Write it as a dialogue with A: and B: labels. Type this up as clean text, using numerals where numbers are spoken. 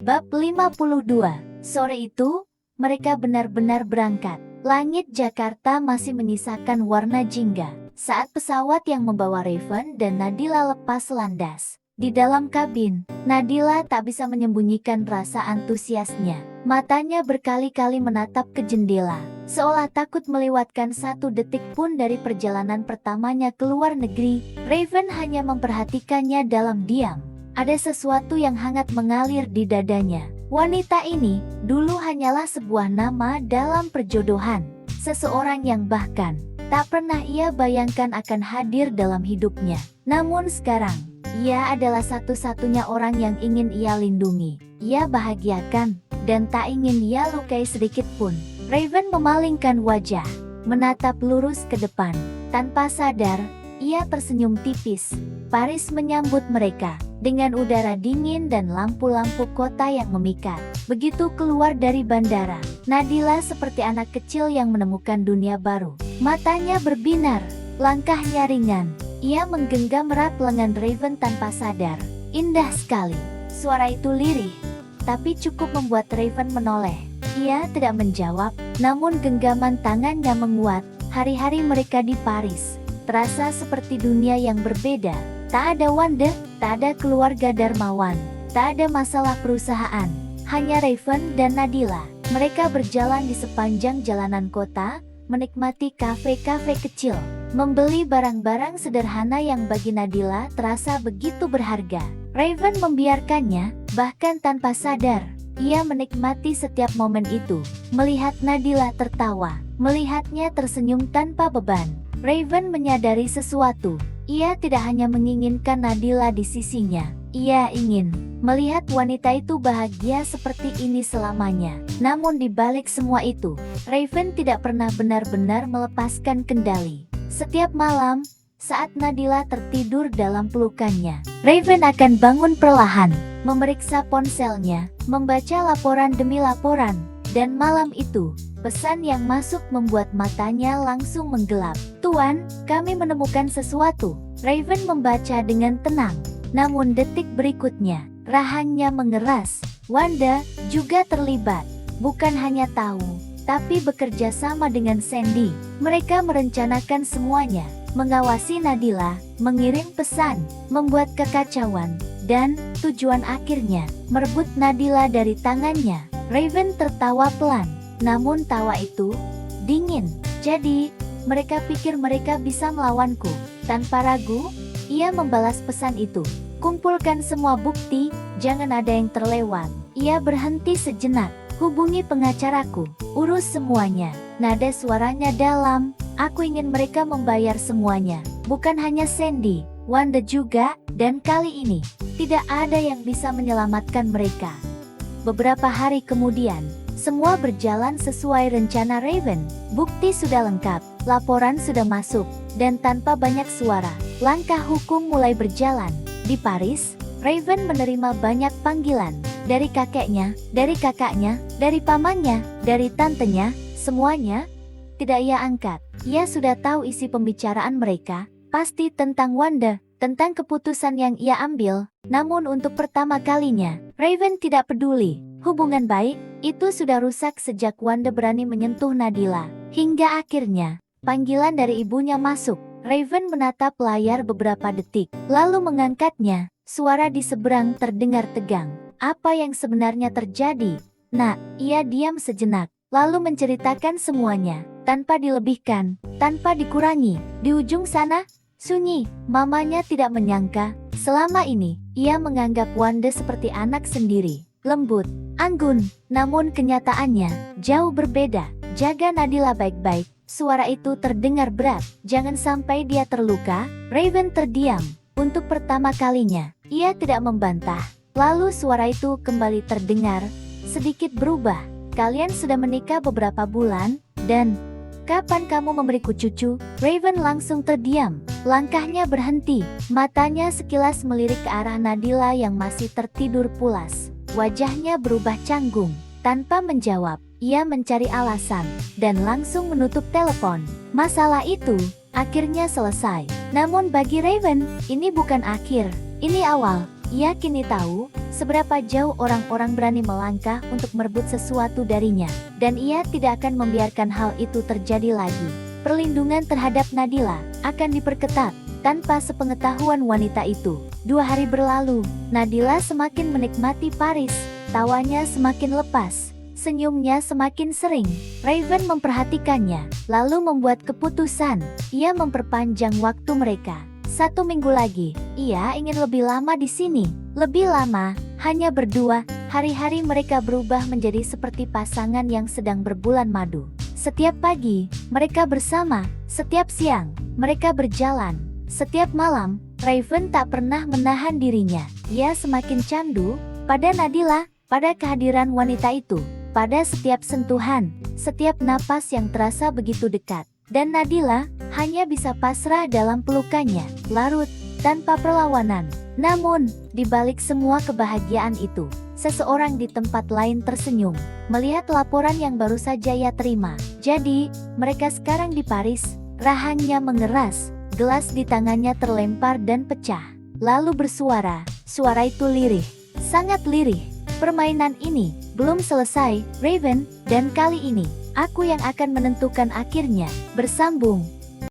A: Bab 52. Sore itu, mereka benar-benar berangkat. Langit Jakarta masih menyisakan warna jingga saat pesawat yang membawa Raven dan Nadila lepas landas. Di dalam kabin, Nadila tak bisa menyembunyikan rasa antusiasnya. Matanya berkali-kali menatap ke jendela, seolah takut melewatkan satu detik pun dari perjalanan pertamanya ke luar negeri. Raven hanya memperhatikannya dalam diam. Ada sesuatu yang hangat mengalir di dadanya. Wanita ini dulu hanyalah sebuah nama dalam perjodohan. Seseorang yang bahkan tak pernah ia bayangkan akan hadir dalam hidupnya. Namun sekarang, ia adalah satu-satunya orang yang ingin ia lindungi, ia bahagiakan, dan tak ingin ia lukai sedikit pun. Raven memalingkan wajah, menatap lurus ke depan. Tanpa sadar, ia tersenyum tipis. Paris menyambut mereka dengan udara dingin dan lampu-lampu kota yang memikat. Begitu keluar dari bandara, Nadila seperti anak kecil yang menemukan dunia baru. Matanya berbinar, langkahnya ringan. Ia menggenggam erat lengan Raven tanpa sadar. Indah sekali. Suara itu lirih, tapi cukup membuat Raven menoleh. Ia tidak menjawab, namun genggaman tangannya menguat. Hari-hari mereka di Paris terasa seperti dunia yang berbeda. Tak ada Wanda, tak ada keluarga Darmawan, tak ada masalah perusahaan, hanya Raven dan Nadila. Mereka berjalan di sepanjang jalanan kota, menikmati kafe-kafe kecil, membeli barang-barang sederhana yang bagi Nadila terasa begitu berharga. Raven membiarkannya, bahkan tanpa sadar. Ia menikmati setiap momen itu, melihat Nadila tertawa, melihatnya tersenyum tanpa beban. Raven menyadari sesuatu. Ia tidak hanya menginginkan Nadila di sisinya, ia ingin melihat wanita itu bahagia seperti ini selamanya. Namun di balik semua itu, Raven tidak pernah benar-benar melepaskan kendali. Setiap malam, saat Nadila tertidur dalam pelukannya, Raven akan bangun perlahan, memeriksa ponselnya, membaca laporan demi laporan, dan malam itu, pesan yang masuk membuat matanya langsung menggelap. "Tuan, kami menemukan sesuatu." Raven membaca dengan tenang. Namun detik berikutnya, rahangnya mengeras. Wanda juga terlibat. Bukan hanya tahu, tapi bekerja sama dengan Sandy. Mereka merencanakan semuanya. Mengawasi Nadila, mengirim pesan, membuat kekacauan, dan tujuan akhirnya, merebut Nadila dari tangannya. Raven tertawa pelan. Namun tawa itu dingin. Jadi, mereka pikir mereka bisa melawanku. Tanpa ragu, ia membalas pesan itu. "Kumpulkan semua bukti, jangan ada yang terlewat." Ia berhenti sejenak. "Hubungi pengacaraku, urus semuanya." Nada suaranya dalam. "Aku ingin mereka membayar semuanya. Bukan hanya Sandy, Wanda juga, dan kali ini, tidak ada yang bisa menyelamatkan mereka." Beberapa hari kemudian, semua berjalan sesuai rencana Raven. Bukti sudah lengkap, laporan sudah masuk, dan tanpa banyak suara, langkah hukum mulai berjalan. Di Paris, Raven menerima banyak panggilan. Dari kakeknya, dari kakaknya, dari pamannya, dari tantenya, semuanya tidak ia angkat. Ia sudah tahu isi pembicaraan mereka, pasti tentang Wanda, tentang keputusan yang ia ambil. Namun untuk pertama kalinya, Raven tidak peduli. Hubungan baik itu sudah rusak sejak Wanda berani menyentuh Nadila. Hingga akhirnya, panggilan dari ibunya masuk. Raven menatap layar beberapa detik, lalu mengangkatnya. Suara di seberang terdengar tegang. "Apa yang sebenarnya terjadi, Nak?" Ia diam sejenak, lalu menceritakan semuanya, tanpa dilebihkan, tanpa dikurangi. Di ujung sana, sunyi. Mamanya tidak menyangka, selama ini, ia menganggap Wanda seperti anak sendiri. Lembut, anggun, namun kenyataannya jauh berbeda. "Jaga Nadila baik-baik." Suara itu terdengar berat. "Jangan sampai dia terluka." Raven terdiam. Untuk pertama kalinya, ia tidak membantah. Lalu suara itu kembali terdengar, sedikit berubah. "Kalian sudah menikah beberapa bulan, dan kapan kamu memberiku cucu?" Raven langsung terdiam. Langkahnya berhenti. Matanya sekilas melirik ke arah Nadila yang masih tertidur pulas. Wajahnya berubah canggung. Tanpa menjawab, ia mencari alasan, dan langsung menutup telepon. Masalah itu akhirnya selesai. Namun bagi Raven, ini bukan akhir, ini awal. Ia kini tahu seberapa jauh orang-orang berani melangkah untuk merebut sesuatu darinya. Dan ia tidak akan membiarkan hal itu terjadi lagi. Perlindungan terhadap Nadila akan diperketat. Tanpa sepengetahuan wanita itu, 2 hari berlalu, Nadila semakin menikmati Paris. Tawanya semakin lepas, senyumnya semakin sering. Raven memperhatikannya, lalu membuat keputusan. Ia memperpanjang waktu mereka. 1 minggu lagi, ia ingin lebih lama di sini. Lebih lama, hanya berdua. Hari-hari mereka berubah menjadi seperti pasangan yang sedang berbulan madu. Setiap pagi, mereka bersama. Setiap siang, mereka berjalan. Setiap malam, Raven tak pernah menahan dirinya. Ia semakin candu pada Nadila, pada kehadiran wanita itu, pada setiap sentuhan, setiap napas yang terasa begitu dekat. Dan Nadila hanya bisa pasrah dalam pelukannya, larut, tanpa perlawanan. Namun, di balik semua kebahagiaan itu, seseorang di tempat lain tersenyum, melihat laporan yang baru saja ia terima. Jadi, mereka sekarang di Paris. Rahangnya mengeras, gelas di tangannya terlempar dan pecah. Lalu bersuara, suara itu lirih, sangat lirih. Permainan ini belum selesai, Raven, dan kali ini, aku yang akan menentukan akhirnya. Bersambung.